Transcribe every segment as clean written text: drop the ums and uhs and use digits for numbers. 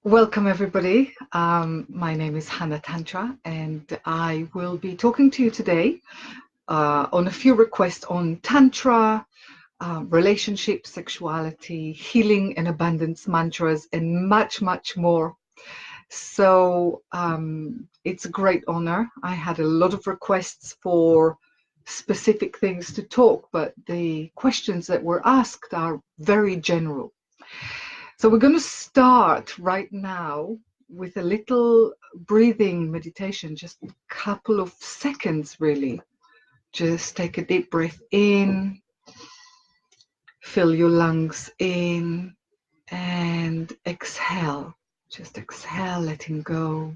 Welcome everybody. My name is Hanna Tantra and I will be talking to you today on a few requests on Tantra, relationships, sexuality, healing and abundance mantras, and much, much more. So it's a great honor. I had a lot of requests for specific things to talk, but the questions that were asked are very general. So we're going to start right now with a little breathing meditation, just a couple of seconds really. Just take a deep breath in, fill your lungs in, and exhale. Just exhale, letting go.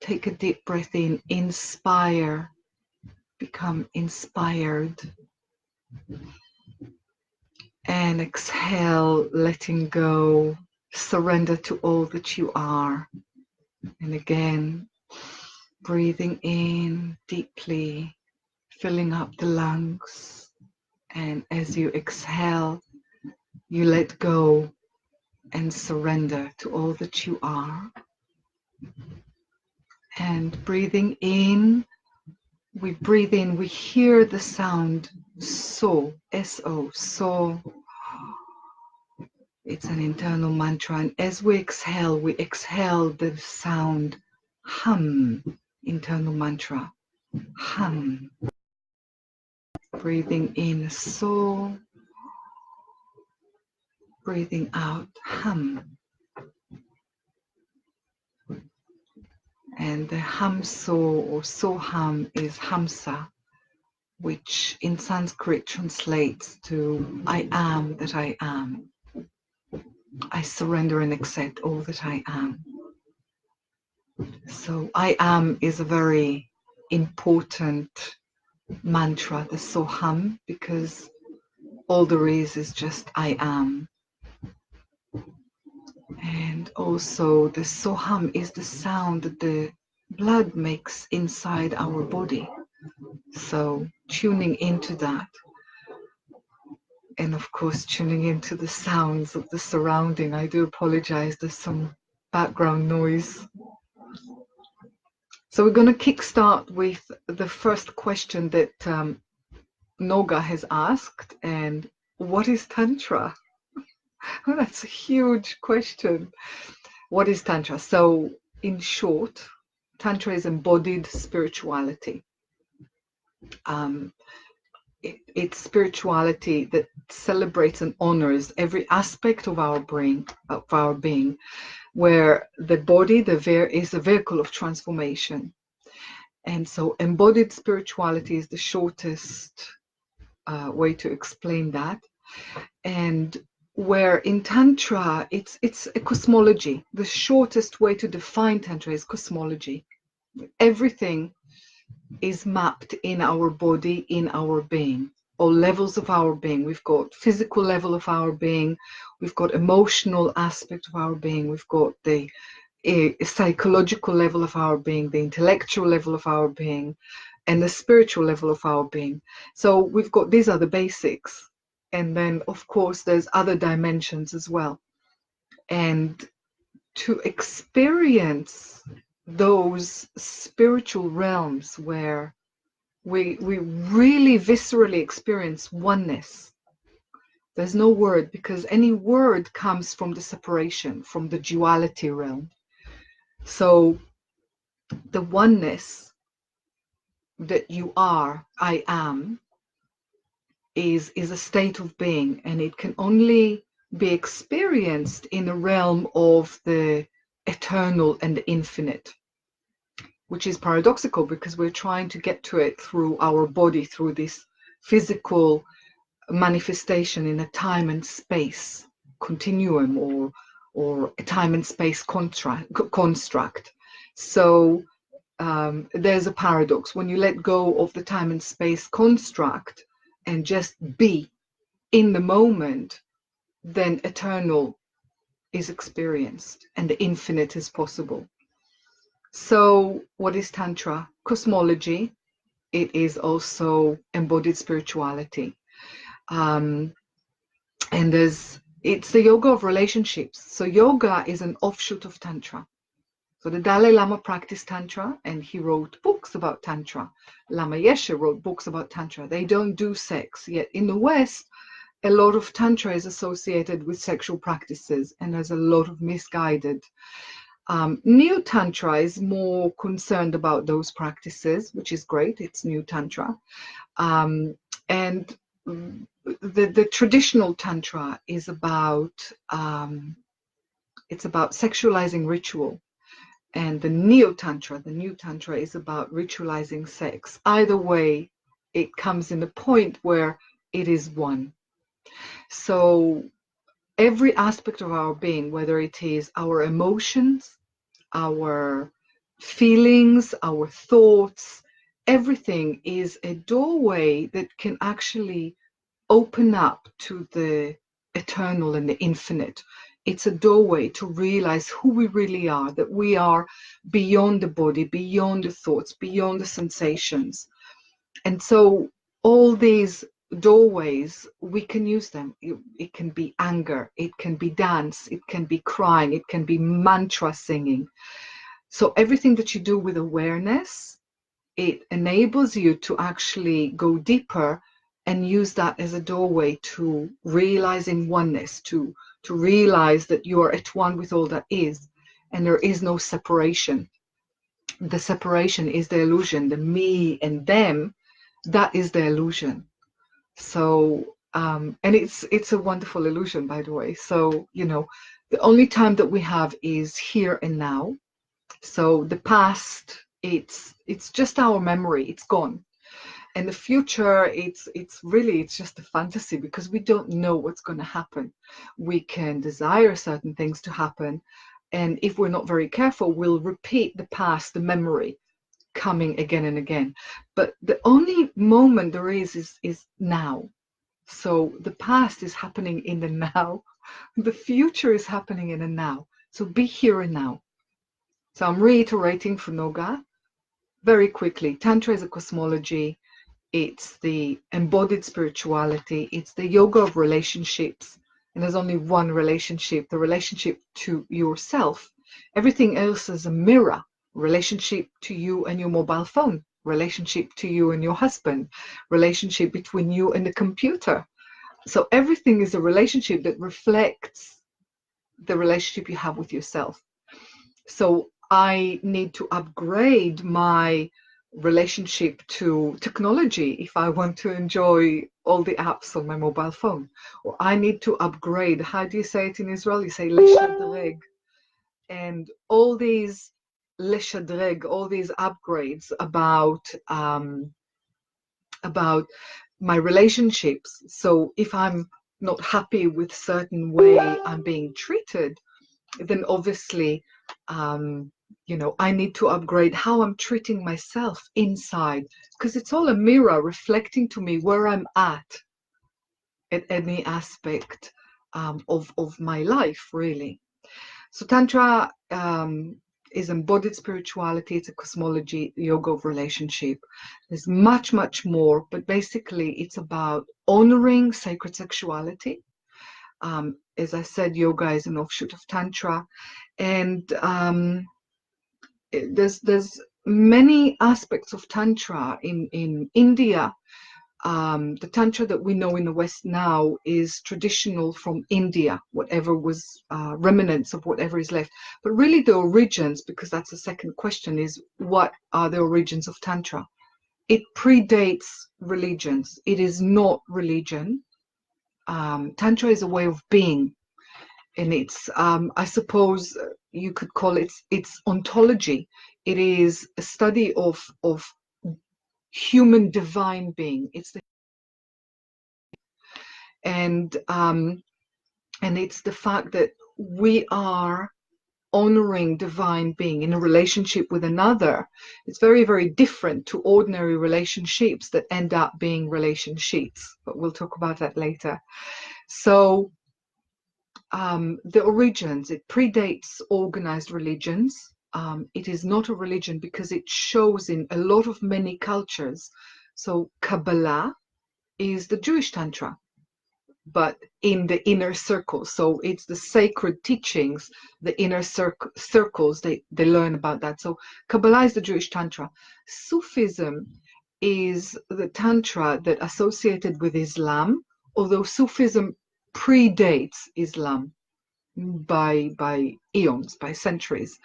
Take a deep breath in, inspire, become inspired. And exhale, letting go, surrender to all that you are. And again, breathing in deeply, filling up the lungs. And as you exhale, you let go and surrender to all that you are. And breathing in, we breathe in, we hear the sound so, S-O, so. It's an internal mantra, and as we exhale the sound hum, internal mantra, hum. Breathing in so, breathing out hum. And the hum so or so hum is hamsa, which in Sanskrit translates to I am that I am. I surrender and accept all that I am. So I am is a very important mantra, the Soham, because all there is just I am. And also the Soham is the sound that the blood makes inside our body. So tuning into that. And of course, tuning into the sounds of the surrounding. I do apologize, there's some background noise. So we're going to kickstart with the first question that Noga has asked, and what is Tantra? Oh, that's a huge question. What is Tantra? So in short, Tantra is embodied spirituality. It's spirituality that celebrates and honors every aspect of our being, where the body is a vehicle of transformation. And so embodied spirituality is the shortest way to explain that. And where in Tantra, it's a cosmology. The shortest way to define Tantra is cosmology. Everything is mapped in our body, in our being, all levels of our being. We've got physical level of our being, we've got emotional aspect of our being, we've got the psychological level of our being, the intellectual level of our being, and the spiritual level of our being. So we've got, these are the basics. And then of course there's other dimensions as well. And to experience those spiritual realms where we really viscerally experience oneness, there's no word, because any word comes from the separation, from the duality realm. So the oneness that you are, I am, is a state of being, and it can only be experienced in the realm of the eternal and the infinite, which is paradoxical because we're trying to get to it through our body, through this physical manifestation in a time and space continuum or a time and space construct. So there's a paradox. When you let go of the time and space construct and just be in the moment, then eternal is experienced and the infinite is possible. So what is Tantra? Cosmology. It is also embodied spirituality. And there's It's the yoga of relationships. So yoga is an offshoot of Tantra. So the Dalai Lama practiced Tantra and he wrote books about Tantra. Lama Yeshe wrote books about Tantra. They don't do sex, yet in the West, a lot of Tantra is associated with sexual practices and there's a lot of misguided. New Tantra is more concerned about those practices, which is great. It's New Tantra. And the traditional Tantra is about, it's about sexualizing ritual. And the New Tantra is about ritualizing sex. Either way, it comes in a point where it is one. So every aspect of our being, whether it is our emotions, our feelings, our thoughts, everything is a doorway that can actually open up to the eternal and the infinite. It's a doorway to realize who we really are, that we are beyond the body, beyond the thoughts, beyond the sensations. And so all these doorways, we can use them. It can be anger, it can be dance, it can be crying, it can be mantra singing. So everything that you do with awareness, it enables you to actually go deeper and use that as a doorway to realizing oneness, to realize that you are at one with all that is, and there is no separation. The separation is the illusion, the me and them, that is the illusion. So, and it's a wonderful illusion, by the way. So, you know, the only time that we have is here and now. So the past, it's just our memory, it's gone. And the future, it's just a fantasy because we don't know what's going to happen. We can desire certain things to happen, and if we're not very careful, we'll repeat the past, the memory coming again and again. But the only moment there is now. So the past is happening in the now, the future is happening in the now. So be here and now. So I'm reiterating for Noga very quickly. Tantra is a cosmology. It's the embodied spirituality. It's the yoga of relationships. And there's only one relationship, the relationship to yourself. Everything else is a mirror. Relationship to you and your mobile phone. Relationship to you and your husband. Relationship between you and the computer. So everything is a relationship that reflects the relationship you have with yourself. So I need to upgrade my relationship to technology if I want to enjoy all the apps on my mobile phone. Or I need to upgrade. How do you say it in Israel? You say leshadreg. And all these leshadreg, all these upgrades about my relationships. So if I'm not happy with certain way I'm being treated, then obviously you know, I need to upgrade how I'm treating myself inside, because it's all a mirror reflecting to me where I'm at any aspect of my life, really. So Tantra is embodied spirituality. It's a cosmology, yoga of relationship. There's much, much more, but basically it's about honoring sacred sexuality. As I said, yoga is an offshoot of Tantra, and there's many aspects of Tantra in India. The Tantra that we know in the West now is traditional from India, whatever was remnants of whatever is left. But really the origins, because that's the second question, is what are the origins of Tantra? It predates religions. It is not religion. Tantra is a way of being. And it's, I suppose you could call it, it's ontology. It is a study of human divine being. It's the and it's the fact that we are honoring divine being in a relationship with another. It's very, very different to ordinary relationships that end up being relationships, but we'll talk about that later. So the origins, it predates organized religions. It is not a religion because it shows in a lot of many cultures. So Kabbalah is the Jewish Tantra. but in the inner circle. So it's the sacred teachings, the inner circles, they learn about that. So Kabbalah is the Jewish Tantra. Sufism is the Tantra that associated with Islam, although Sufism predates Islam by eons, by centuries.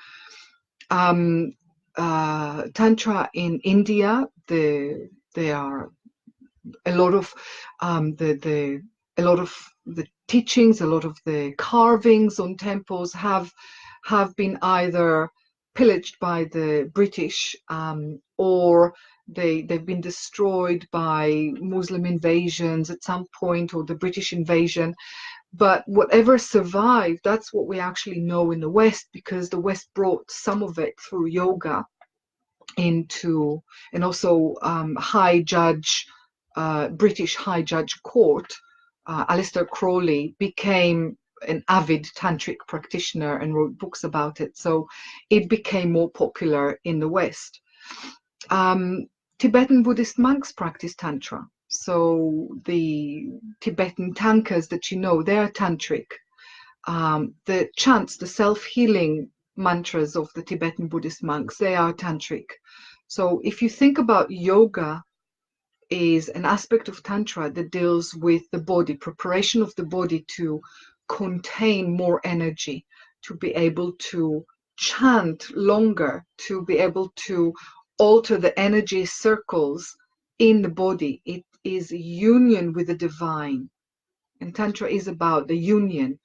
Tantra in India, they are a lot of a lot of the teachings, a lot of the carvings on temples have been either pillaged by the British, or they've been destroyed by Muslim invasions at some point, or the British invasion. But whatever survived, that's what we actually know in the West, because the West brought some of it through yoga into, and also British High Judge Court, Aleister Crowley became an avid tantric practitioner and wrote books about it. So it became more popular in the West. Tibetan Buddhist monks practice Tantra. So the Tibetan tankas that you know, they are tantric. The chants, the self-healing mantras of the Tibetan Buddhist monks, they are tantric. So if you think about yoga is an aspect of Tantra that deals with the body, preparation of the body to contain more energy, to be able to chant longer, to be able to alter the energy circles in the body. It is a union with the divine. And Tantra is about the union,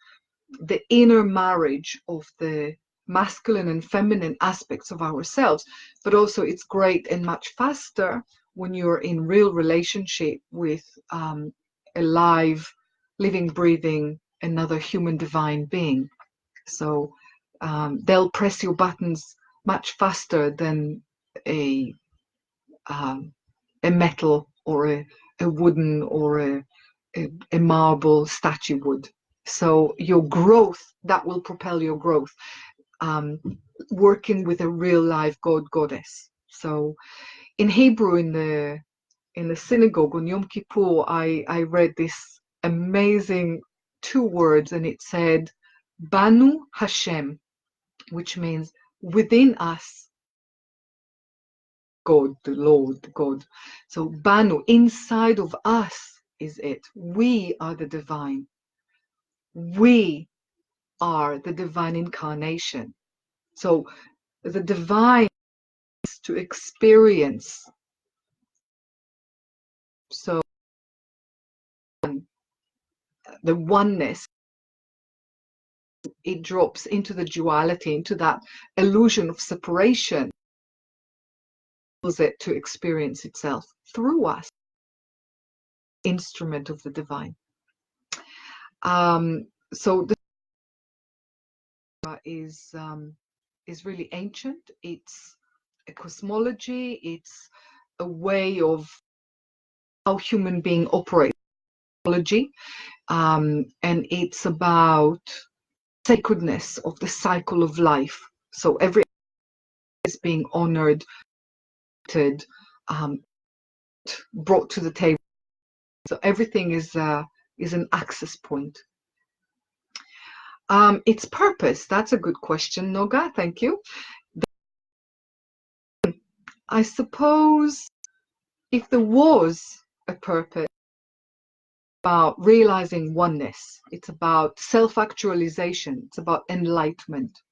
the inner marriage of the masculine and feminine aspects of ourselves. But also it's great and much faster when you're in real relationship with a live, living, breathing, another human divine being. So they'll press your buttons much faster than a metal or a wooden or a marble statue would. So your growth, that will propel your growth, working with a real live God, goddess. So in Hebrew, in the synagogue on Yom Kippur, I read this amazing 2 words, and it said, Banu Hashem, which means within us, God, the Lord, God. So Banu, inside of us is it. We are the divine. We are the divine incarnation. So the divine is to experience. So the oneness, it drops into the duality, into that illusion of separation, it to experience itself through us, instrument of the divine. So the is really ancient. It's a cosmology. It's a way of how human being operates, and it's about sacredness of the cycle of life. So every is being honored, brought to the table. So everything is an access point. Its purpose, that's a good question, Noga, thank you. I suppose if there was a purpose, about realizing oneness, it's about self-actualization, it's about enlightenment,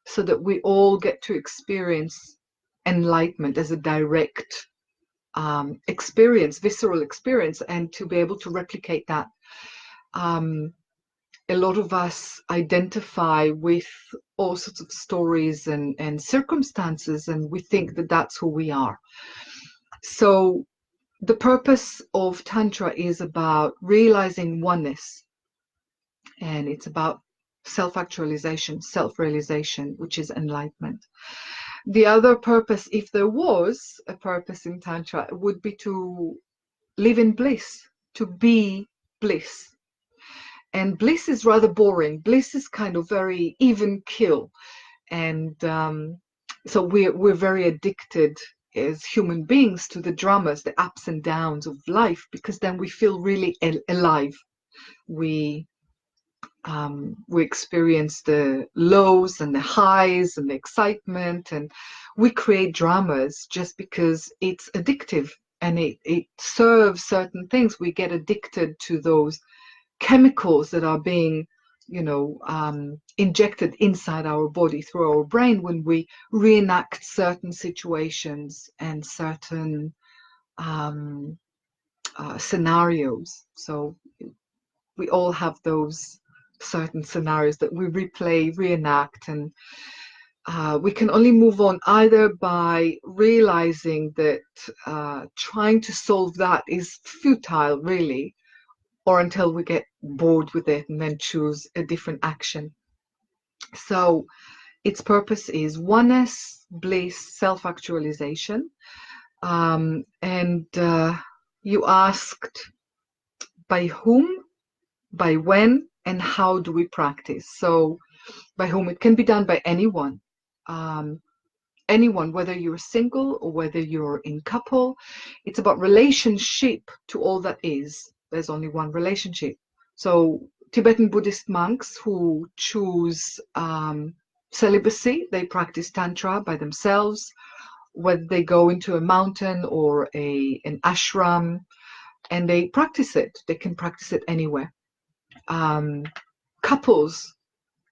so that we all get to experience enlightenment as a direct experience, visceral experience, and to be able to replicate that. A lot of us identify with all sorts of stories and circumstances, and we think that that's who we are. So the purpose of Tantra is about realizing oneness, and it's about self-actualization, self-realization, which is enlightenment. The other purpose, if there was a purpose in Tantra, would be to live in bliss, to be bliss. And bliss is rather boring. Bliss is kind of very even kill. And so we're very addicted as human beings to the dramas, the ups and downs of life, because then we feel really alive. We experience the lows and the highs and the excitement, and we create dramas just because it's addictive and it serves certain things. We get addicted to those chemicals that are being, injected inside our body through our brain when we reenact certain situations and certain scenarios. So we all have those certain scenarios that we replay, reenact, and we can only move on either by realizing that trying to solve that is futile, really, or until we get bored with it and then choose a different action. So its purpose is oneness, bliss, self-actualization. And you asked by whom, by when, and how do we practice? So by whom, it can be done by anyone. Anyone, whether you're single or whether you're in couple. It's about relationship to all that is. There's only one relationship. So Tibetan Buddhist monks who choose celibacy, they practice Tantra by themselves, whether they go into a mountain or an ashram, and they practice it. They can practice it anywhere. Couples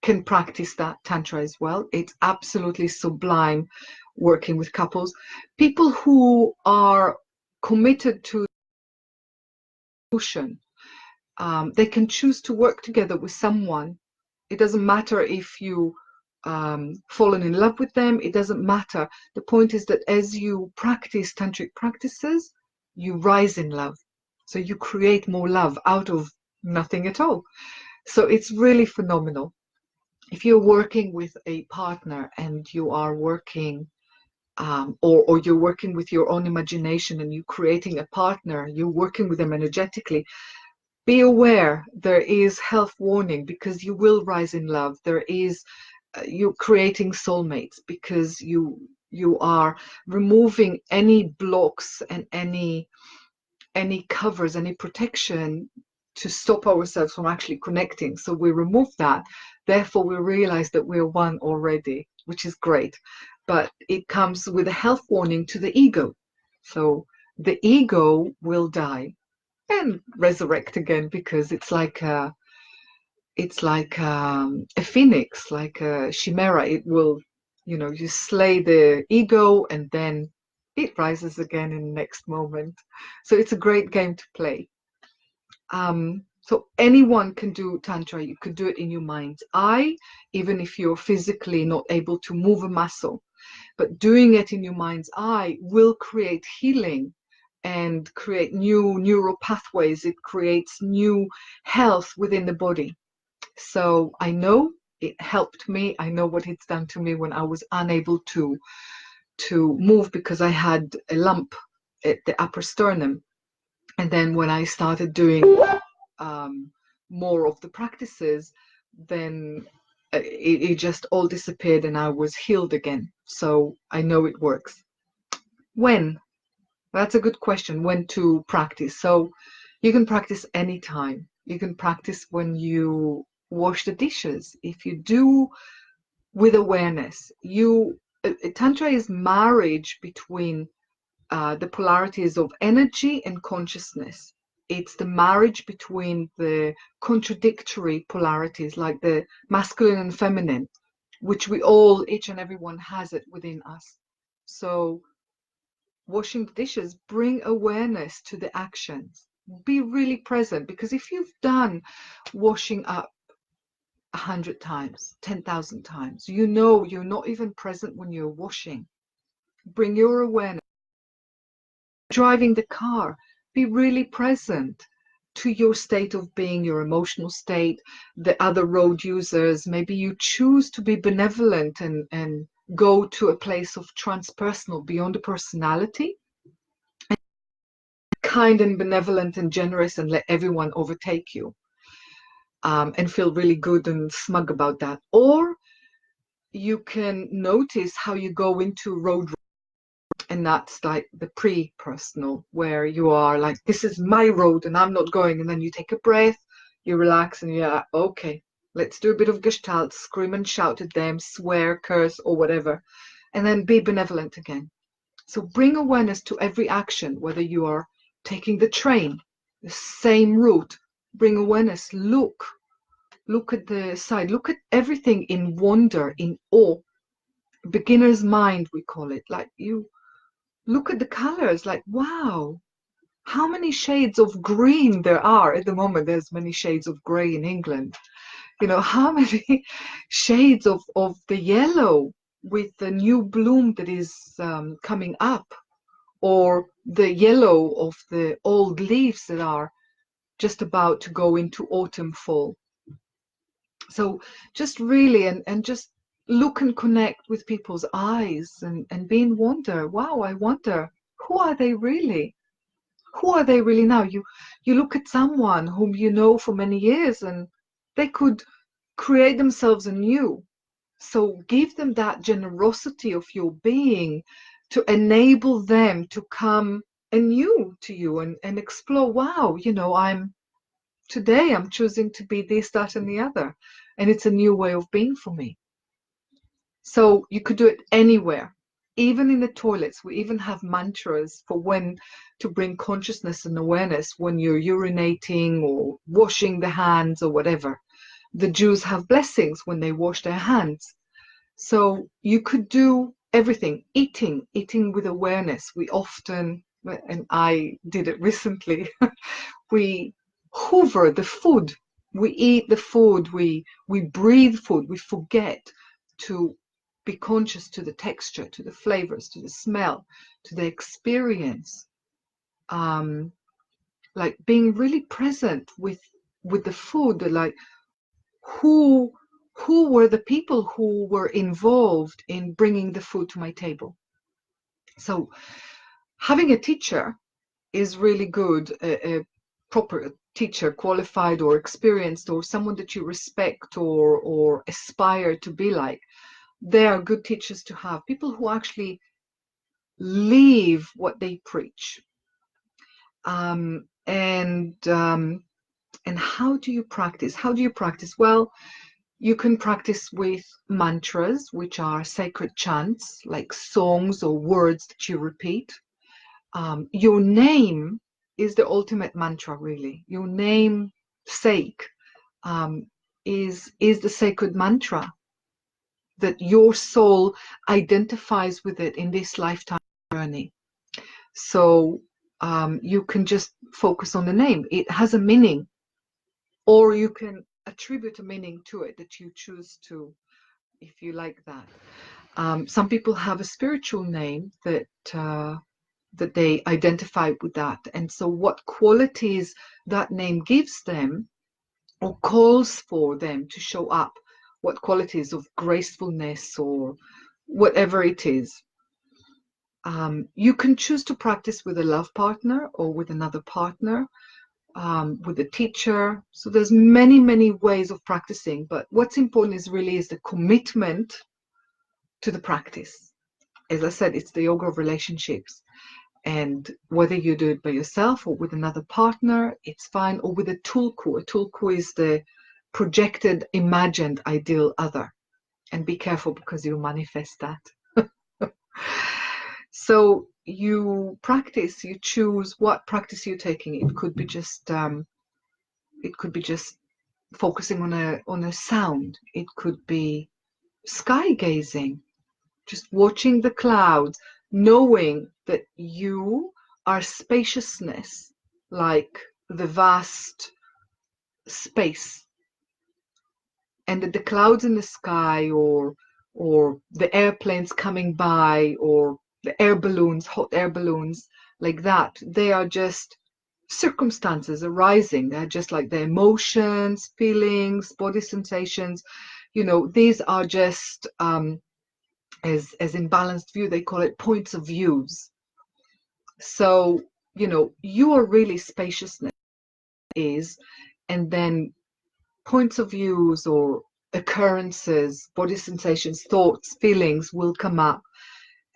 can practice that Tantra as well. It's absolutely sublime working with couples. People who are committed to devotion, they can choose to work together with someone. It doesn't matter if you fallen in love with them. It doesn't matter. The point is that as you practice tantric practices, you rise in love. So you create more love out of nothing at all. So it's really phenomenal. If you're working with a partner and you are working or you're working with your own imagination and you're creating a partner, you're working with them energetically, be aware there is health warning, because you will rise in love. There is you're creating soulmates, because you are removing any blocks and any covers, any protection to stop ourselves from actually connecting. So we remove that. Therefore, we realize that we're one already, which is great. But it comes with a health warning to the ego. So the ego will die and resurrect again, because it's like a phoenix, like a chimera. It will, you slay the ego and then it rises again in the next moment. So it's a great game to play. So anyone can do Tantra. You could do it in your mind's eye, even if you're physically not able to move a muscle. But doing it in your mind's eye will create healing and create new neural pathways. It creates new health within the body. So I know it helped me. I know what it's done to me when I was unable to move because I had a lump at the upper sternum. And then when I started doing more of the practices, then it just all disappeared and I was healed again. So I know it works. When? That's a good question. When to practice? So you can practice anytime. You can practice when you wash the dishes. If you do with awareness, Tantra is marriage between the polarities of energy and consciousness. It's the marriage between the contradictory polarities, like the masculine and feminine, which each and everyone has it within us. So washing the dishes, bring awareness to the actions. Be really present, because if you've done washing up 100 times, 10,000 times, you're not even present when you're washing. Bring your awareness. Driving the car, be really present to your state of being, your emotional state, the other road users. Maybe you choose to be benevolent and go to a place of transpersonal, beyond the personality, and kind and benevolent and generous, and let everyone overtake you, and feel really good and smug about that. Or you can notice how you go into road, and that's like the pre-personal, where you are like, this is my road and I'm not going, and then you take a breath, You relax and you're like, okay, let's do a bit of gestalt, scream and shout at them, swear, curse, or whatever, and then be benevolent again. So bring awareness to every action, whether you are taking the train, the same route, bring awareness, look at the side, look at everything in wonder, in awe. Beginner's mind, we call it. Like, you look at the colors, like, wow, how many shades of green there are. At the moment, there's many shades of gray in England. You know, how many shades of the yellow with the new bloom that is coming up, or the yellow of the old leaves that are just about to go into autumn, fall. So just really, and just look and connect with people's eyes, and be in wonder. Wow, I wonder, who are they really? Who are they really now? You look at someone whom you know for many years, and they could create themselves anew. So give them that generosity of your being to enable them to come anew to you, and explore, wow, you know, today I'm choosing to be this, that, and the other. And it's a new way of being for me. So you could do it anywhere, even in the toilets. We even have mantras for when to bring consciousness and awareness when you're urinating or washing the hands or whatever. The Jews have blessings when they wash their hands. So you could do everything. Eating with awareness. We often, and I did it recently, we hoover the food. We eat the food, we breathe food, we forget to be conscious to the texture, to the flavors, to the smell, to the experience. Like being really present with the food, like who were the people who were involved in bringing the food to my table. So having a teacher is really good, a proper teacher, qualified or experienced, or someone that you respect or aspire to be like. They are good teachers to have, people who actually live what they preach. And how do you practice? Well, you can practice with mantras, which are sacred chants, like songs or words that you repeat. Your name is the ultimate mantra, really. Your name sake is the sacred mantra that your soul identifies with it in this lifetime journey. So you can just focus on the name. It has a meaning, or you can attribute a meaning to it that you choose to, if you like that. Some people have a spiritual name that they identify with that, and so what qualities that name gives them or calls for them to show up, what qualities of gracefulness or whatever it is. You can choose to practice with a love partner or with another partner, with a teacher. So there's many ways of practicing, but what's important is the commitment to the practice. As I said, it's the yoga of relationships. And whether you do it by yourself or with another partner, it's fine, or with a tulku. A tulku is the projected, imagined, ideal other. And be careful, because you'll manifest that. So you practice, you choose what practice you're taking. It could be just focusing on a sound. It could be sky gazing, just watching the clouds, knowing that you are spaciousness, like the vast space, and that the clouds in the sky, or the airplanes coming by, or the air balloons, hot air balloons, like that, they are just circumstances arising. They're just like the emotions, feelings, body sensations. These are just as in balanced view, they call it points of views. So you are really spaciousness is, and then points of views or occurrences, body sensations, thoughts, feelings will come up,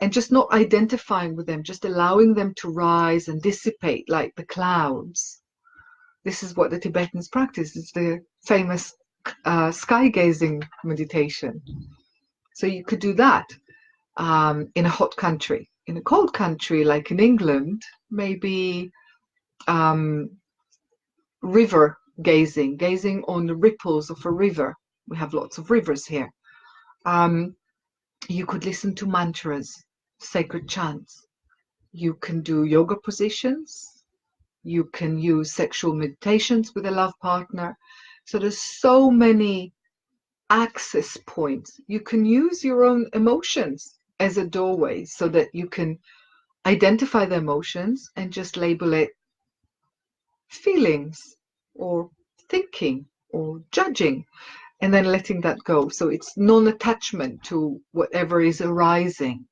and just not identifying with them, just allowing them to rise and dissipate like the clouds. This is what the Tibetans practice. It's the famous sky gazing meditation. So you could do that in a hot country. In a cold country, like in England, maybe river gazing, gazing on the ripples of a river. We have lots of rivers here. You could listen to mantras, sacred chants. You can do yoga positions. You can use sexual meditations with a love partner. So there's so many access points. You can use your own emotions as a doorway so that you can identify the emotions and just label it feelings or thinking or judging, and then letting that go. So it's non-attachment to whatever is arising.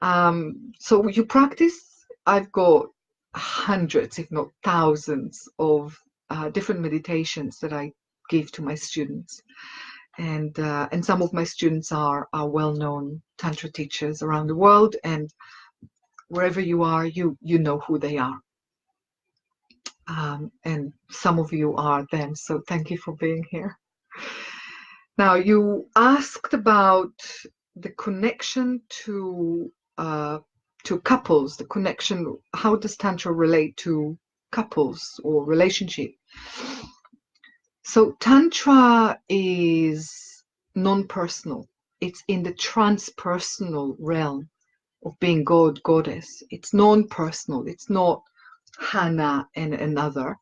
So you practice. I've got hundreds, if not thousands, of different meditations that I give to my students, and some of my students are well-known tantra teachers around the world, and wherever you are, you know who they are. And some of you are them, so thank you for being here. Now, you asked about the connection to couples, the connection, how does Tantra relate to couples or relationship? So Tantra is non-personal. It's in the transpersonal realm of being God, goddess. It's non-personal. It's not Hanna and another.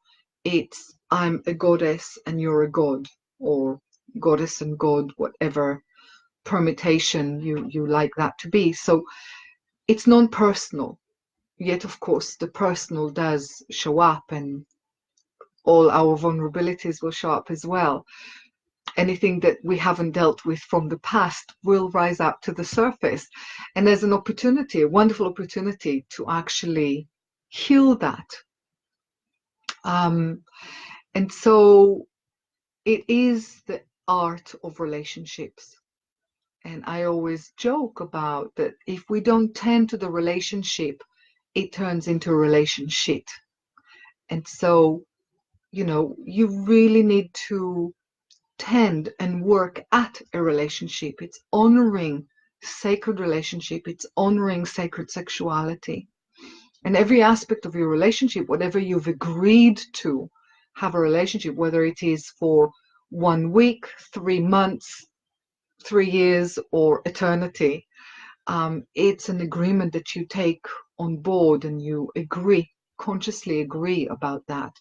It's I'm a goddess and you're a god, or goddess and god, whatever permutation you like that to be. So it's non-personal, yet of course the personal does show up, and all our vulnerabilities will show up as well. Anything that we haven't dealt with from the past will rise up to the surface, and there's an opportunity, a wonderful opportunity, to actually heal that. And so it is the art of relationships. And I always joke about that if we don't tend to the relationship, it turns into a relationship. And so, you really need to tend and work at a relationship. It's honoring sacred relationship. It's honoring sacred sexuality. And every aspect of your relationship, whatever you've agreed to have a relationship, whether it is for 1 week, 3 months, 3 years, or eternity, it's an agreement that you take on board and you consciously agree about that.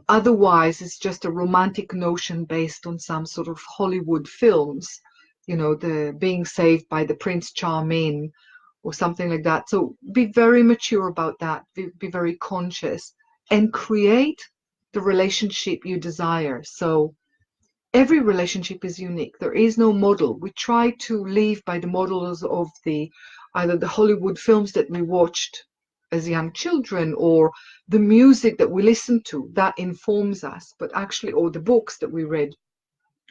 Otherwise, it's just a romantic notion based on some sort of Hollywood films, the being saved by the Prince Charming or something like that. So be very mature about that, be very conscious, and create the relationship you desire. So every relationship is unique. There is no model. We try to live by the models of either the Hollywood films that we watched as young children, or the music that we listen to that informs us, but actually, or the books that we read,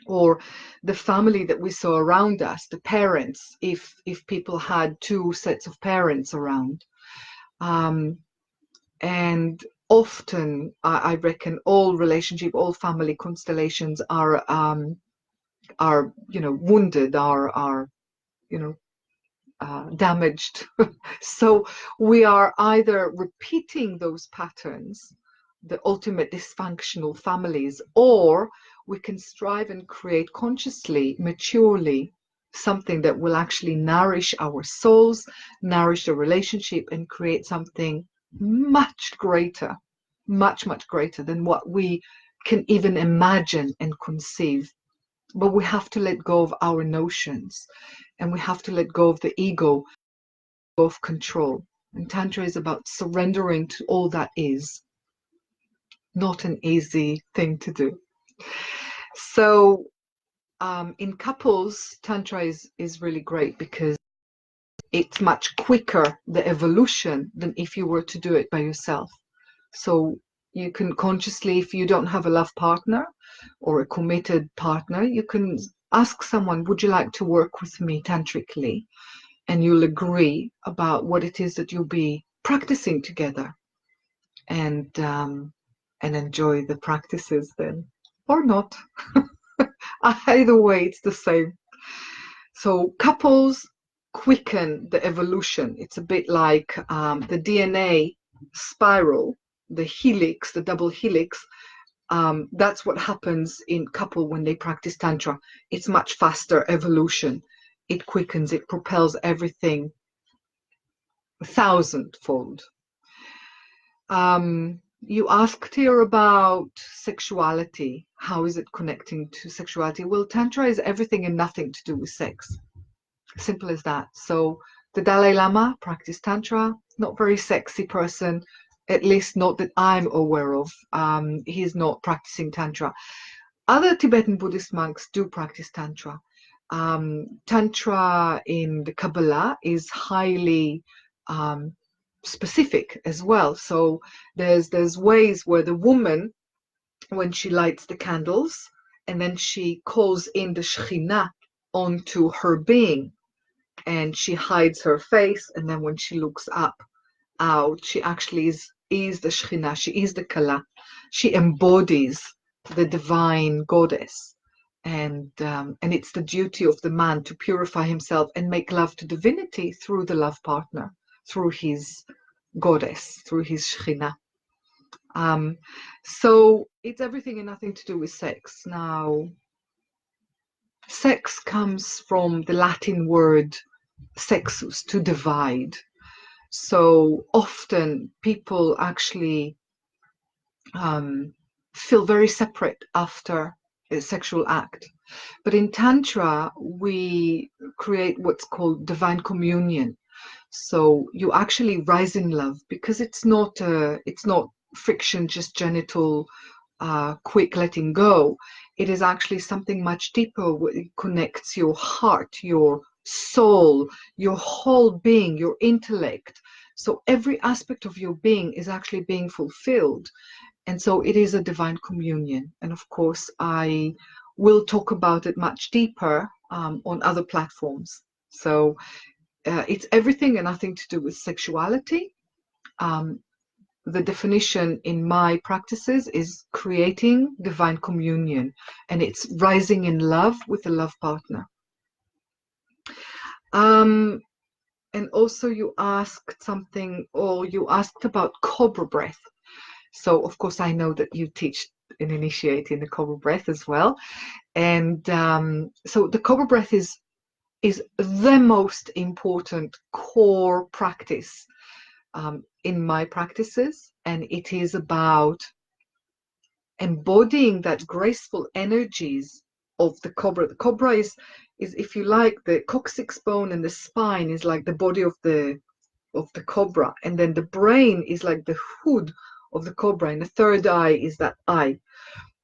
or the family that we saw around us, the parents, if people had 2 sets of parents around. And often, I reckon all family constellations are wounded, are damaged. So we are either repeating those patterns, the ultimate dysfunctional families, or we can strive and create consciously, maturely, something that will actually nourish our souls, nourish the relationship, and create something much greater, much, much greater than what we can even imagine and conceive. But we have to let go of our notions, and we have to let go of the ego, of control. And Tantra is about surrendering to all that is. Not an easy thing to do. So in couples, Tantra is really great because it's much quicker, the evolution, than if you were to do it by yourself. So you can consciously, if you don't have a love partner or a committed partner, you can ask someone, would you like to work with me tantrically? And you'll agree about what it is that you'll be practicing together. and enjoy the practices then, or not. Either way, it's the same. So couples quicken the evolution. It's a bit like the DNA spiral, the helix, the double helix. That's what happens in couple when they practice Tantra. It's much faster evolution. It quickens, it propels everything 1,000-fold. You asked here about sexuality. How is it connecting to sexuality? Well, Tantra is everything and nothing to do with sex. Simple as that. So the Dalai Lama practiced Tantra, not very sexy person, at least not that I'm aware of. He's not practicing Tantra. Other Tibetan Buddhist monks do practice Tantra. Tantra in the Kabbalah is highly specific as well. So there's ways where the woman, when she lights the candles, and then she calls in the Shekhinah onto her being, and she hides her face, and then when she looks up out, she actually is the Shekhinah, she is the Kala, she embodies the divine goddess, and it's the duty of the man to purify himself and make love to divinity through the love partner, through his goddess, through his Shekhinah. So it's everything and nothing to do with sex. Now, sex comes from the Latin word sexus, to divide. So often people actually feel very separate after a sexual act. But in Tantra, we create what's called divine communion. So you actually rise in love, because it's not friction, just genital quick letting go. It is actually something much deeper. It connects your heart, your soul, your whole being, your intellect. So every aspect of your being is actually being fulfilled. And so it is a divine communion. And of course, I will talk about it much deeper on other platforms. So it's everything and nothing to do with sexuality. The definition in my practices is creating divine communion, and it's rising in love with a love partner. And also you asked something, or you asked about cobra breath. So of course I know that you teach and initiate in the cobra breath as well. And so the cobra breath is the most important core practice in my practices, and it is about embodying that graceful energies of the cobra. The cobra is if you like, the coccyx bone and the spine is like the body of the cobra, and then the brain is like the hood of the cobra, and the third eye is that eye.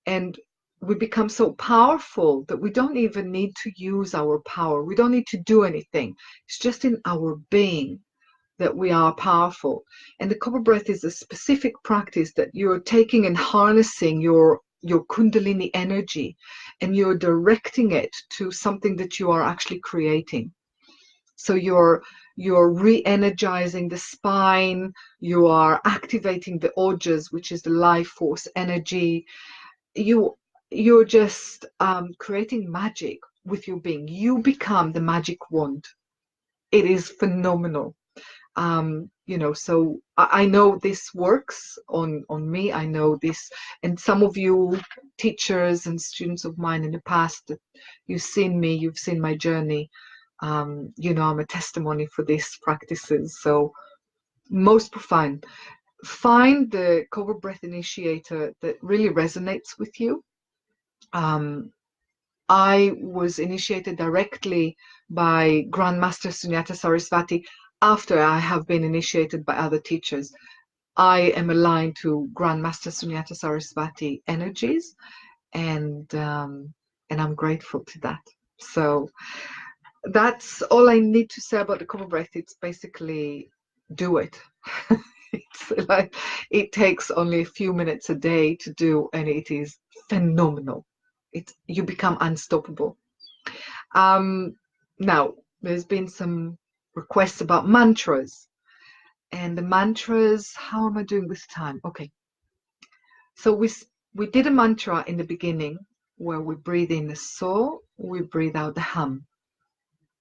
And we become so powerful that we don't even need to use our power. We don't need to do anything. It's just in our being that we are powerful. And the cobra breath is a specific practice that you're taking and harnessing your kundalini energy, and you're directing it to something that you are actually creating. So you're re-energizing the spine, you are activating the ojas, which is the life force energy. You're just creating magic with your being. You become the magic wand. It is phenomenal. So I know this works on me. I know this, and some of you teachers and students of mine in the past, you've seen me, you've seen my journey. I'm a testimony for these practices. So most profound. Find the cobra breath initiator that really resonates with you. I was initiated directly by Grandmaster Sunyata Sarasvati after I have been initiated by other teachers. I am aligned to Grandmaster Sunyata Sarasvati energies, and I'm grateful to that. So that's all I need to say about the cobra breath. It's basically do it. It's like it takes only a few minutes a day to do, and it is phenomenal. You become unstoppable. Now there's been some requests about mantras. And the mantras, how am I doing this time? Okay. So we did a mantra in the beginning where we breathe in the so, we breathe out the hum,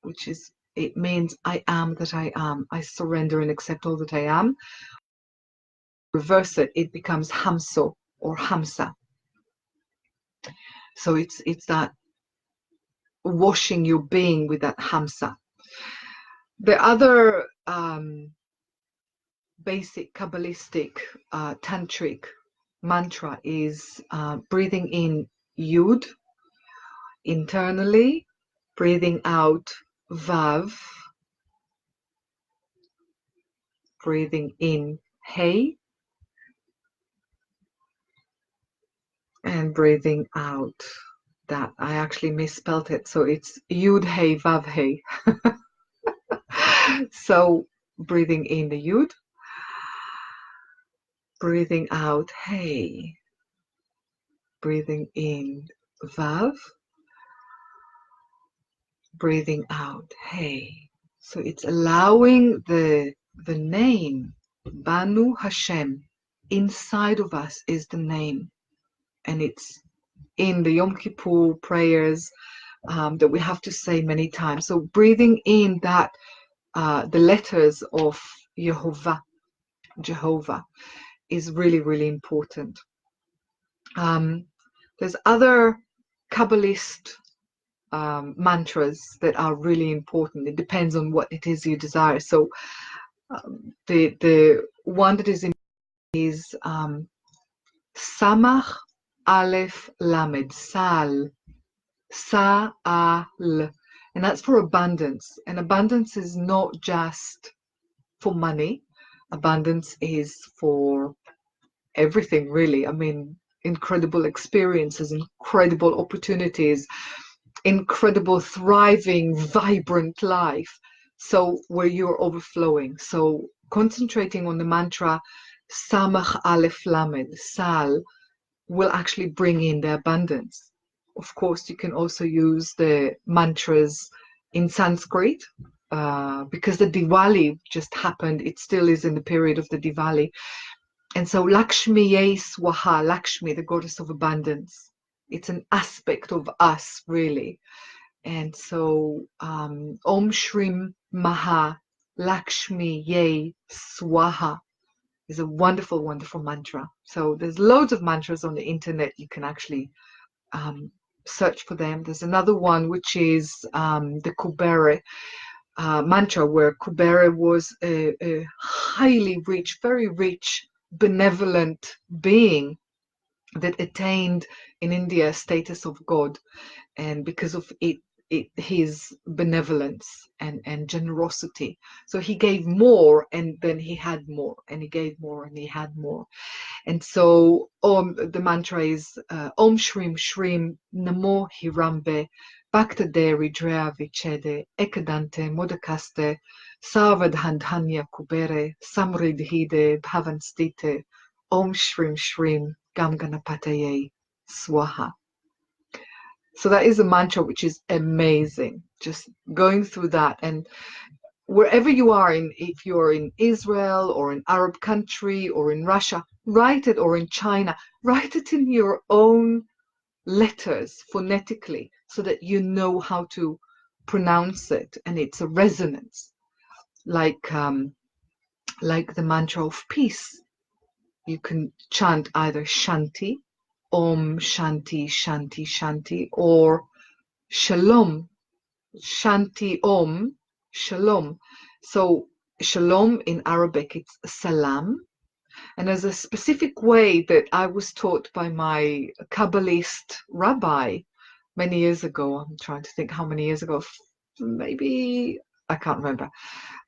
which is, it means I am that I am. I surrender and accept all that I am. Reverse it, it becomes hamso or hamsa. So it's that washing your being with that hamsa. The other basic Kabbalistic tantric mantra is breathing in Yud internally, breathing out Vav, breathing in Hey, and breathing out that. I actually misspelled it, so it's Yud Hey Vav Hey. So breathing in the Yud, breathing out Hey, breathing in Vav, breathing out Hey. So it's allowing the name Banu Hashem inside of us is the name, and it's in the Yom Kippur prayers that we have to say many times. So breathing in that the letters of Jehovah is really, really important. There's other Kabbalist mantras that are really important. It depends on what it is you desire. So the one that is Samach Aleph Lamed, Sal, Sa'al, and that's for abundance. And abundance is not just for money. Abundance is for everything, really. I mean, incredible experiences, incredible opportunities, incredible, thriving, vibrant life. So where you're overflowing. So concentrating on the mantra Samach Aleph Lamed, Sal, will actually bring in the abundance. Of course, you can also use the mantras in Sanskrit because the Diwali just happened. It still is in the period of the Diwali. And so Lakshmi Ye Swaha, Lakshmi, the goddess of abundance. It's an aspect of us, really. And so Om Shrim Maha, Lakshmi Ye Swaha is a wonderful, wonderful mantra. So there's loads of mantras on the internet. You can actually search for them. There's another one which is the Kubera mantra, where Kubera was a highly rich, very rich, benevolent being that attained in India status of God, and because of his benevolence and generosity. So he gave more, and then he had more, and he gave more, and he had more. And so the mantra is Om Shrim Shrim Namo Hirambe Bhakta Deri Drea Vichede Ekadante Modakaste Sarvadhandhanya Kubere Samridhide Bhavanstite Om Shrim Shrim Gamganapataye Swaha. So that is a mantra which is amazing. Just going through that, and wherever you are, if you're in Israel or in Arab country or in Russia, write it, or in China, write it in your own letters phonetically so that you know how to pronounce it, and it's a resonance, like the mantra of peace. You can chant either Shanti, Om Shanti Shanti Shanti, or Shalom, Shanti Om, Shalom. So Shalom in Arabic, it's Salam. And there's a specific way that I was taught by my Kabbalist rabbi many years ago. I'm trying to think how many years ago, maybe, I can't remember,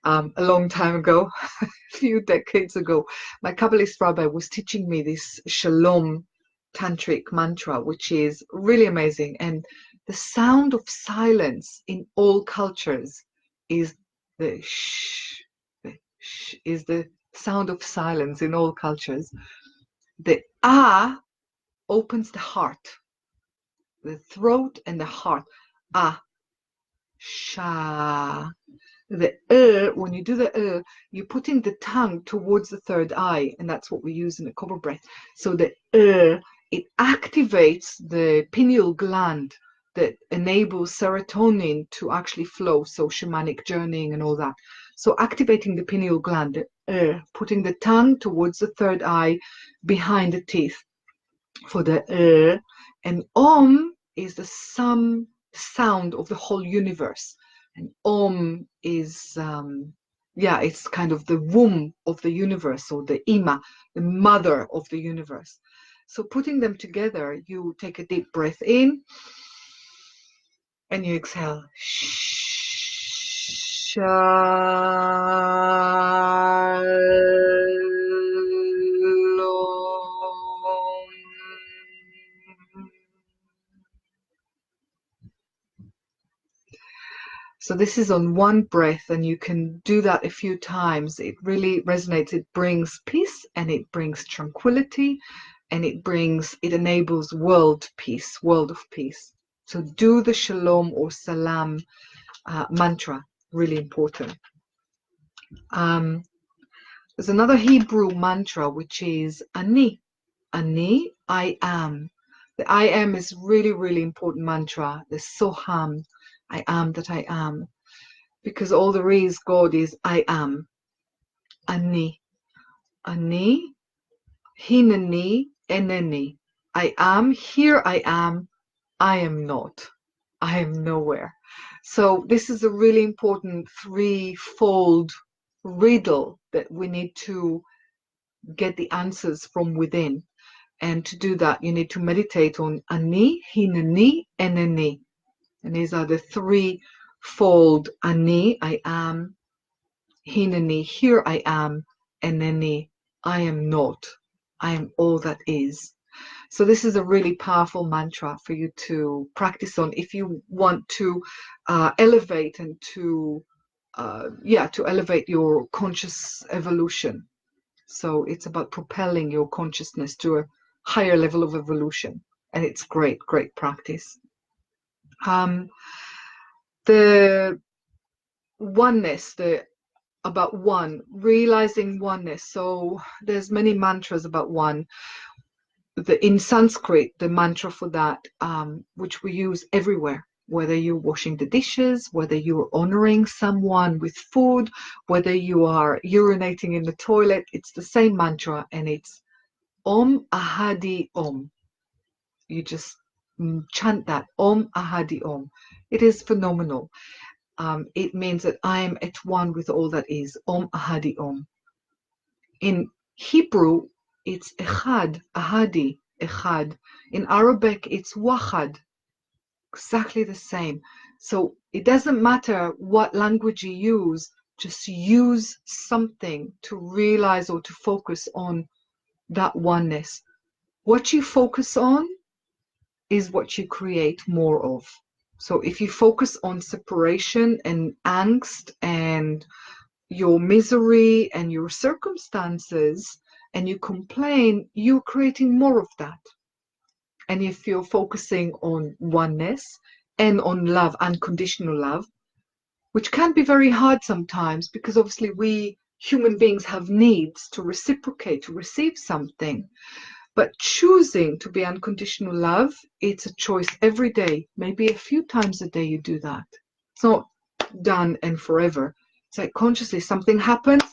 a long time ago, a few decades ago. My Kabbalist rabbi was teaching me this Shalom tantric mantra, which is really amazing. And the sound of silence in all cultures is the shh, is the sound of silence in all cultures. The ah opens the heart, the throat and the heart. Ah, sha. The when you do the you're putting the tongue towards the third eye, and that's what we use in the cobra breath. So the it activates the pineal gland that enables serotonin to actually flow, so shamanic journeying and all that. So activating the pineal gland, putting the tongue towards the third eye behind the teeth for the and Om is the sound of the whole universe. And Om is it's kind of the womb of the universe, or the Ima, the mother of the universe. So putting them together, you take a deep breath in and you exhale. So this is on one breath, and you can do that a few times. It really resonates. It brings peace, and it brings tranquility, and it enables world peace, world of peace. So do the shalom or salam mantra, really important. There's another Hebrew mantra, which is Ani. Ani, I am. The I am is really, really important mantra. The Soham, I am that I am. Because all there is, God is I am. Ani. Ani, Hinani, Eneni. I am, here I am not. I am nowhere. So this is a really important threefold riddle that we need to get the answers from within. And to do that, you need to meditate on Ani, Hinani, Eneni. And these are the threefold Ani, I am, Hinani, here I am, Eneni, I am not. I am all that is. So this is a really powerful mantra for you to practice on if you want to elevate and to elevate your conscious evolution. So it's about propelling your consciousness to a higher level of evolution, and it's great practice. The oneness, about one, realizing oneness. So there's many mantras about one. In Sanskrit, the mantra for that, which we use everywhere, whether you're washing the dishes, whether you're honoring someone with food, whether you are urinating in the toilet, it's the same mantra, and it's Om Ahadi Om. You just chant that, Om Ahadi Om. It is phenomenal. It means that I am at one with all that is, Om Ahadi Om. In Hebrew, it's Echad, Ahadi, Echad. In Arabic, it's Wahad, exactly the same. So it doesn't matter what language you use, just use something to realize or to focus on that oneness. What you focus on is what you create more of. So if you focus on separation and angst and your misery and your circumstances, and you complain, you're creating more of that. And if you're focusing on oneness and on love, unconditional love, which can be very hard sometimes, because obviously we human beings have needs to reciprocate, to receive something. But choosing to be unconditional love, it's a choice every day. Maybe a few times a day you do that. It's not done and forever. It's like consciously something happens,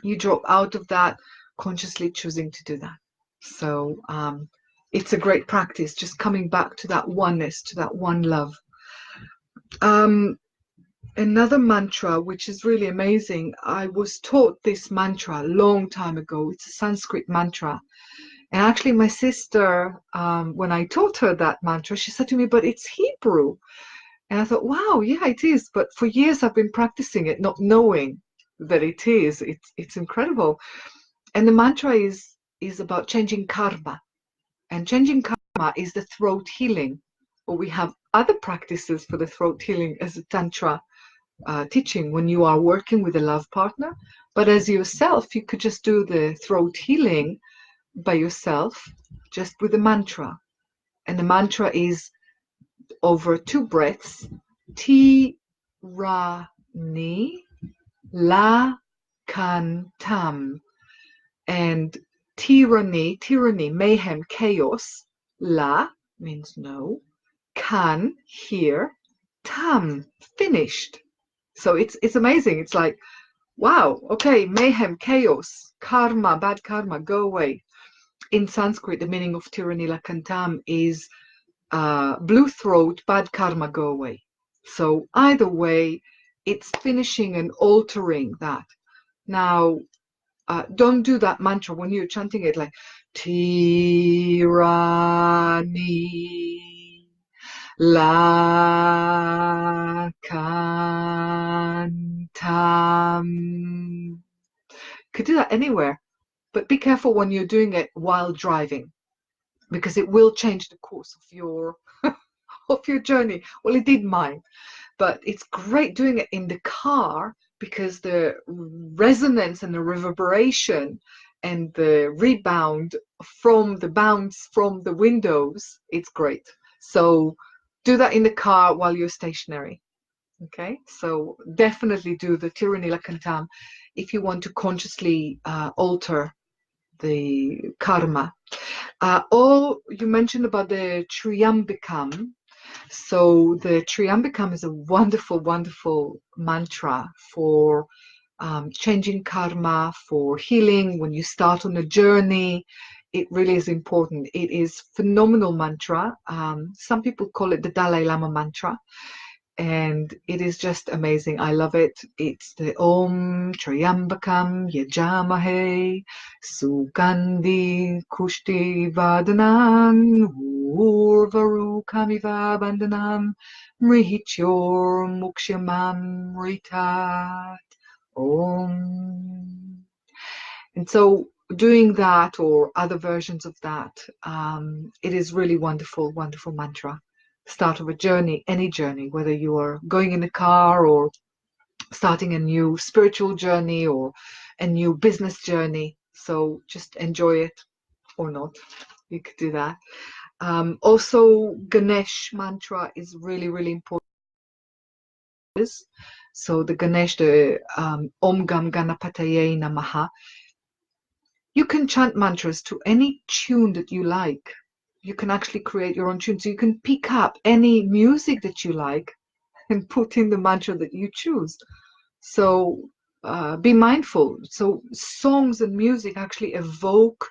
you drop out of that, consciously choosing to do that. So it's a great practice, just coming back to that oneness, to that one love. Another mantra, which is really amazing, I was taught this mantra a long time ago. It's a Sanskrit mantra. And actually my sister, when I taught her that mantra, she said to me, but it's Hebrew. And I thought, wow, yeah, it is. But for years I've been practicing it, not knowing that it is. It's incredible. And the mantra is about changing karma. And changing karma is the throat healing. Or we have other practices for the throat healing as a Tantra teaching when you are working with a love partner. But as yourself, you could just do the throat healing by yourself, just with a mantra. And the mantra is over 2 breaths, Ti Ra Ni, La, kan, tam. And tyranny, mayhem, chaos. La means no. Kan, here. Tam, finished. So it's amazing. It's like, wow, okay, mayhem, chaos, karma, bad karma, go away. In Sanskrit, the meaning of tyranny, lakantam, is blue throat, bad karma, go away. So either way, it's finishing and altering that. Now, don't do that mantra when you're chanting it like tyranny, lakantam. Could do that anywhere, but be careful when you're doing it while driving, because it will change the course of your of your journey. Well, it did mine, but it's great doing it in the car because the resonance and the reverberation and the rebound from the bounce from the windows, it's great. So do that in the car while you're stationary. Okay, so definitely do the tyranny lakantam if you want to consciously alter the karma. Or you mentioned about the Triyambikam. So the Triyambikam is a wonderful, wonderful mantra for changing karma, for healing. When you start on a journey, it really is important. It is phenomenal mantra. Some people call it the Dalai Lama mantra. And it is just amazing. I love it. It's the Om Triyambakam Yajamahe Sugandhi Kushti Vadanam Urvarukamiva Bandhanam Mrihityor Mukshamam Ritat Om. And so doing that or other versions of that, it is really wonderful, wonderful mantra. Start of a journey, any journey, whether you are going in a car or starting a new spiritual journey or a new business journey. So just enjoy it or not. You could do that. Also, Ganesh mantra is really, really important. So the Ganesh, the Om Gam Ganapataye Namaha. You can chant mantras to any tune that you like. You can actually create your own tune. So you can pick up any music that you like and put in the mantra that you choose. So be mindful. So songs and music actually evoke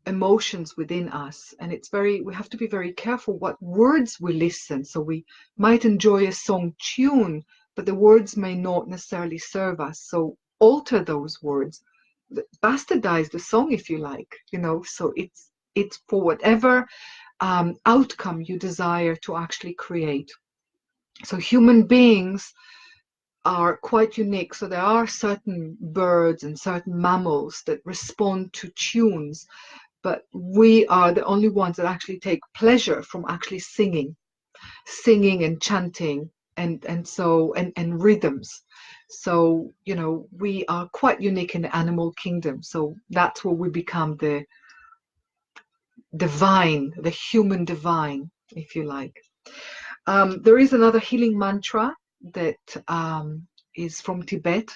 emotions within us. And we have to be very careful what words we listen. So we might enjoy a song tune, but the words may not necessarily serve us. So alter those words. Bastardize the song if you like, so it's for whatever outcome you desire to actually create. So human beings are quite unique. So there are certain birds and certain mammals that respond to tunes, but we are the only ones that actually take pleasure from actually singing and chanting and rhythms. So, we are quite unique in the animal kingdom. So that's where we become the divine, the human divine, if you like. There is another healing mantra that is from Tibet,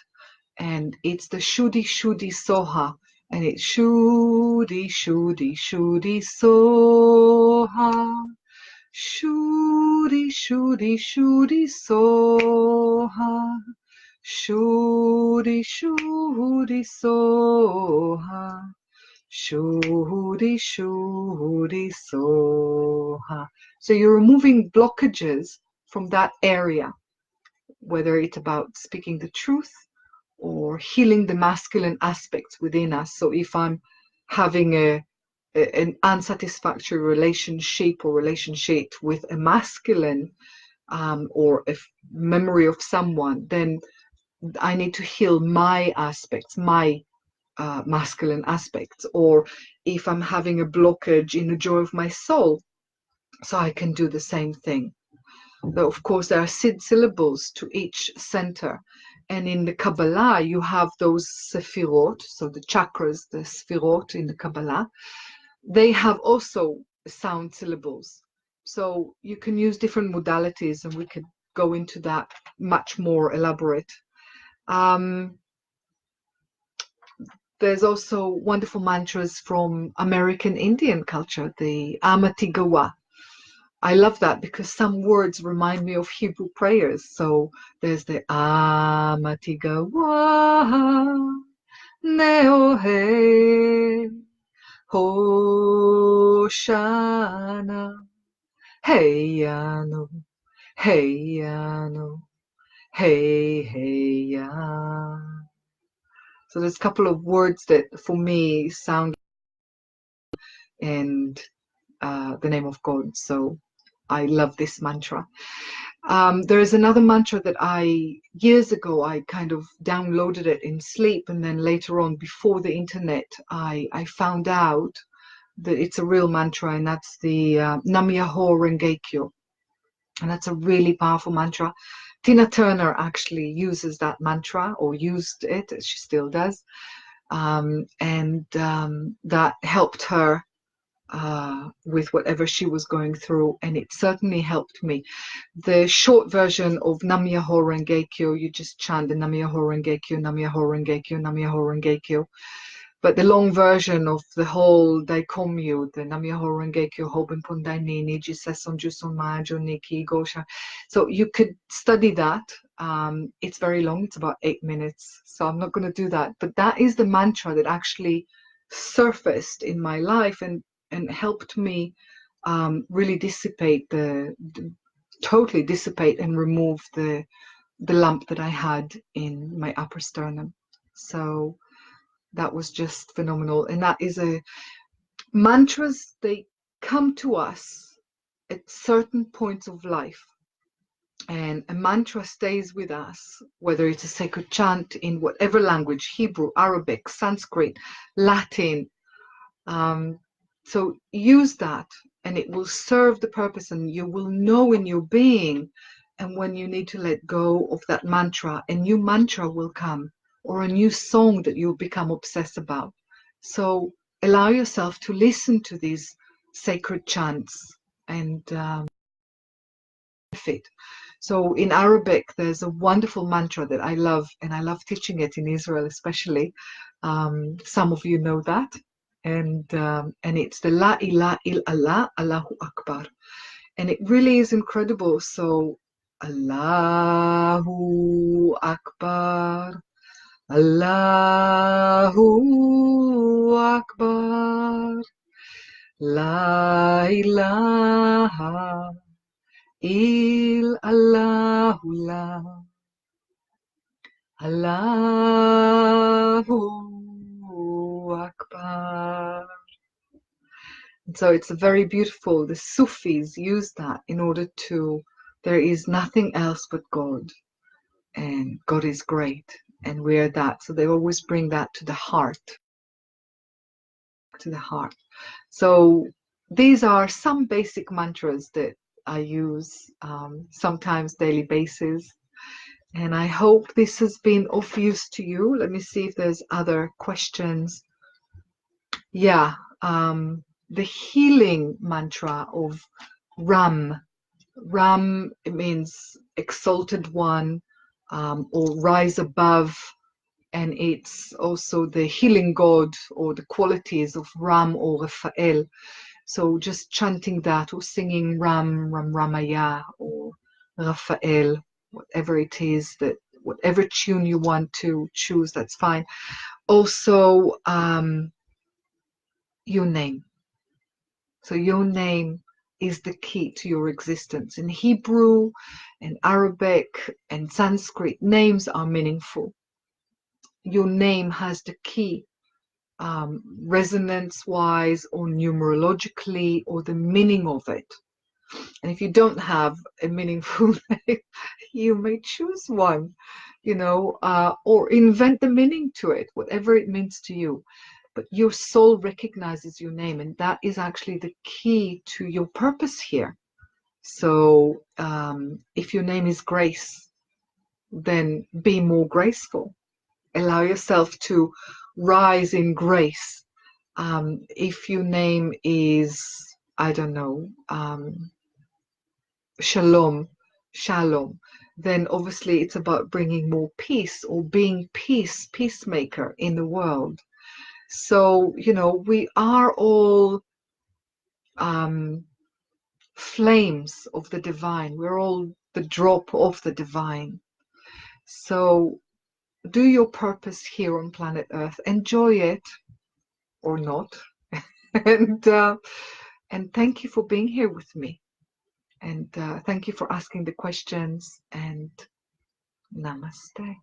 and it's the Shuddhi Shuddhi Soha. And it's Shuddhi Shuddhi Shuddhi Soha. Shuddhi Shuddhi Shuddhi Soha. Shuddhi Shuddhi Soha. Shuddhi Shuddhi Soha. So you're removing blockages from that area, whether it's about speaking the truth or healing the masculine aspects within us. So if I'm having an unsatisfactory relationship with a masculine or a memory of someone, then I need to heal my aspects, my masculine aspects. Or if I'm having a blockage in the joy of my soul, so I can do the same thing. Though of course there are syllables to each center, and in the Kabbalah you have those sephirot, so the chakras, the sephirot in the Kabbalah, they have also sound syllables. So you can use different modalities, and we could go into that much more elaborate. There's also wonderful mantras from American Indian culture, the Amatigawa. I love that because some words remind me of Hebrew prayers. So there's the Amatigawa Neohe Hoshana Heyano Heyano Hey Heya. So there's a couple of words that for me sound and the name of God. So I love this mantra. There is another mantra that years ago, I kind of downloaded it in sleep. And then later on, before the internet, I found out that it's a real mantra, and that's the Nam-myoho Renge Kyo. And that's a really powerful mantra. Tina Turner actually uses that mantra, or used it, as she still does. That helped her with whatever she was going through, and it certainly helped me. The short version of Nam-myoho Renge Kyo, you just chant the Nam-myoho Renge Kyo, Nam-myoho Renge Kyo, Nam-myoho Renge Kyo. But the long version of the whole Daikomyu, the Nam-myoho Renge Kyo, Hoben Pondai Nini, Jiseson Juson Majo Niki Gosha. So you could study that. It's very long, it's about 8 minutes. So I'm not going to do that. But that is the mantra that actually surfaced in my life and helped me really totally dissipate and remove the lump that I had in my upper sternum. So that was just phenomenal. And that is mantras, they come to us at certain points of life. And a mantra stays with us, whether it's a sacred chant in whatever language, Hebrew, Arabic, Sanskrit, Latin. So use that, and it will serve the purpose, and you will know in your being. And when you need to let go of that mantra, a new mantra will come, or a new song that you'll become obsessed about. So allow yourself to listen to these sacred chants and benefit. So in Arabic, there's a wonderful mantra that I love, and I love teaching it in Israel especially. Some of you know that. And it's the La ilaha illallah, Allahu Akbar. And it really is incredible. So Allahu Akbar, Allahu Akbar, La ilaha illallah, Allahu Akbar. So it's very beautiful. The Sufis use that in order to, there is nothing else but God, and God is great, and we are that. So they always bring that to the heart, So these are some basic mantras that I use sometimes daily basis. And I hope this has been of use to you. Let me see if there's other questions. Yeah, the healing mantra of Ram. Ram, it means exalted one, or rise above. And it's also the healing god, or the qualities of Ram or Raphael. So just chanting that, or singing Ram, Ram Ramaya, or Raphael, whatever it is, that whatever tune you want to choose, that's fine. Also, your name. So your name is the key to your existence. In Hebrew and Arabic and Sanskrit, names are meaningful. Your name has the key, resonance-wise or numerologically, or the meaning of it. And if you don't have a meaningful name, you may choose one, or invent the meaning to it, whatever it means to you. But your soul recognizes your name, and that is actually the key to your purpose here. So if your name is Grace, then be more graceful. Allow yourself to rise in grace. If your name is, I don't know, Shalom, shalom, then obviously it's about bringing more peace or being peacemaker in the world. So, you know, we are all flames of the divine. We're all the drop of the divine. So do your purpose here on planet Earth. Enjoy it or not. And thank you for being here with me. And thank you for asking the questions, and namaste.